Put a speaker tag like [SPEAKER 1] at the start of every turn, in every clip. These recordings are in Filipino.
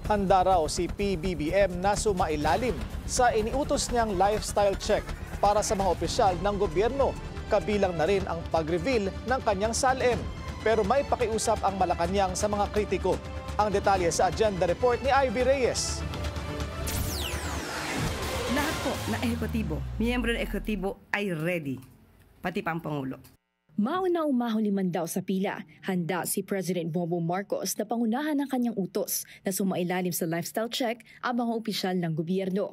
[SPEAKER 1] Handa raw si PBBM na sumailalim sa iniutos niyang lifestyle check para sa mga opisyal ng gobyerno. Kabilang na rin ang pag-reveal ng kanyang salin. Pero may pakiusap ang Malacanang sa mga kritiko. Ang detalye sa agenda report ni Ivy Reyes.
[SPEAKER 2] Lahat po na ehekutibo, miyembro ng ehekutibo ay ready, pati pang Pangulo.
[SPEAKER 3] Mauna-umahuli man daw sa pila, handa si President Bongbong Marcos na pangunahan ng kanyang utos na sumailalim sa lifestyle check ang mga opisyal ng gobyerno.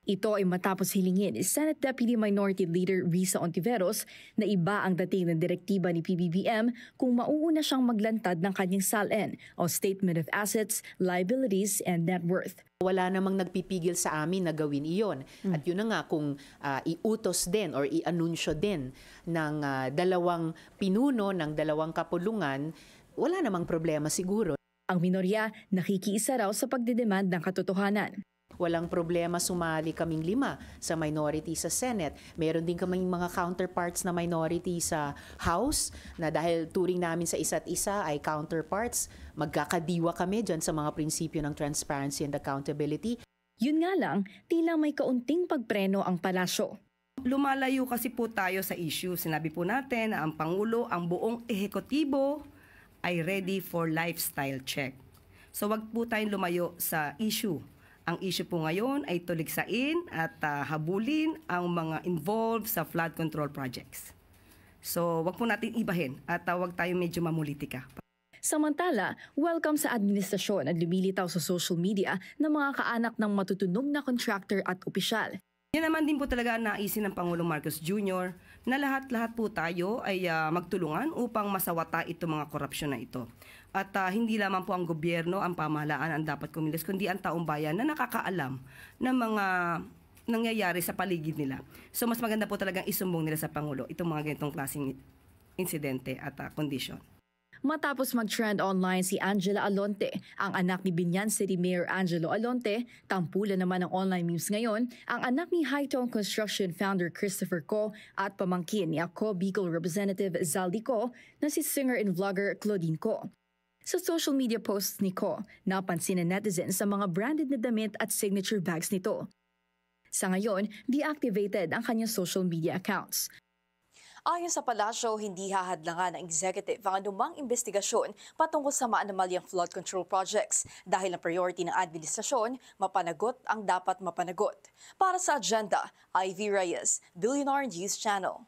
[SPEAKER 3] Ito ay matapos hilingin ni Senate Deputy Minority Leader Risa Ontiveros na iba ang dating ng direktiba ni PBBM kung mauuna siyang maglantad ng kanyang SALN o Statement of Assets, Liabilities, and Net Worth.
[SPEAKER 4] Wala namang nagpipigil sa amin na gawin iyon. At yun na nga, kung iutos din or i-anunsyo din ng dalawang pinuno, ng dalawang kapulungan, wala namang problema siguro.
[SPEAKER 3] Ang minorya nakikiisa raw sa pagdedemand ng katotohanan.
[SPEAKER 4] Walang problema sumali kaming 5 sa minority sa Senate. Meron din kaming mga counterparts na minority sa House na dahil turing namin sa isa't isa ay counterparts, magkakadiwa kami dyan sa mga prinsipyo ng transparency and accountability.
[SPEAKER 3] Yun nga lang, tila may kaunting pagpreno ang palasyo.
[SPEAKER 2] Lumalayo kasi po tayo sa issue. Sinabi po natin na ang Pangulo, ang buong ehekutibo ay ready for lifestyle check. So wag po tayong lumayo sa issue. Ang issue po ngayon ay tuligsain at habulin ang mga involved sa flood control projects. So wag po natin ibahin at wag tayo medyo mamulitika.
[SPEAKER 3] Samantala, welcome sa administrasyon at lumilitaw sa social media ng mga kaanak ng matutunog na contractor at opisyal.
[SPEAKER 2] Yan naman din po talaga ang naisin ng Pangulong Marcos Jr. na lahat-lahat po tayo ay magtulungan upang masawata itong mga korupsyon na ito. At hindi lamang po ang gobyerno, ang pamahalaan ang dapat kumilos, kundi ang taong bayan na nakakaalam ng mga nangyayari sa paligid nila. So mas maganda po talagang isumbong nila sa Pangulo itong mga ganitong klaseng insidente at kondisyon.
[SPEAKER 3] Matapos mag-trend online si Angela Alonte, ang anak ni Binyan City Mayor Angelo Alonte, tampulan naman ng online memes ngayon, ang anak ni Hightone Construction founder Christopher Co at pamangkin ni Ako Bicol Representative Zaldi Co na si singer and vlogger Claudine Co. Sa social media posts ni Co, napansin ng netizens sa mga branded na damit at signature bags nito. Sa ngayon, deactivated ang kanyang social media accounts. Ayon sa palasyo, hindi hahadlangan ng executive ang anumang investigasyon patungkol sa maanomalyang flood control projects dahil ang priority ng administrasyon, mapanagot ang dapat mapanagot. Para sa agenda, Ivy Reyes, Billionaire News Channel.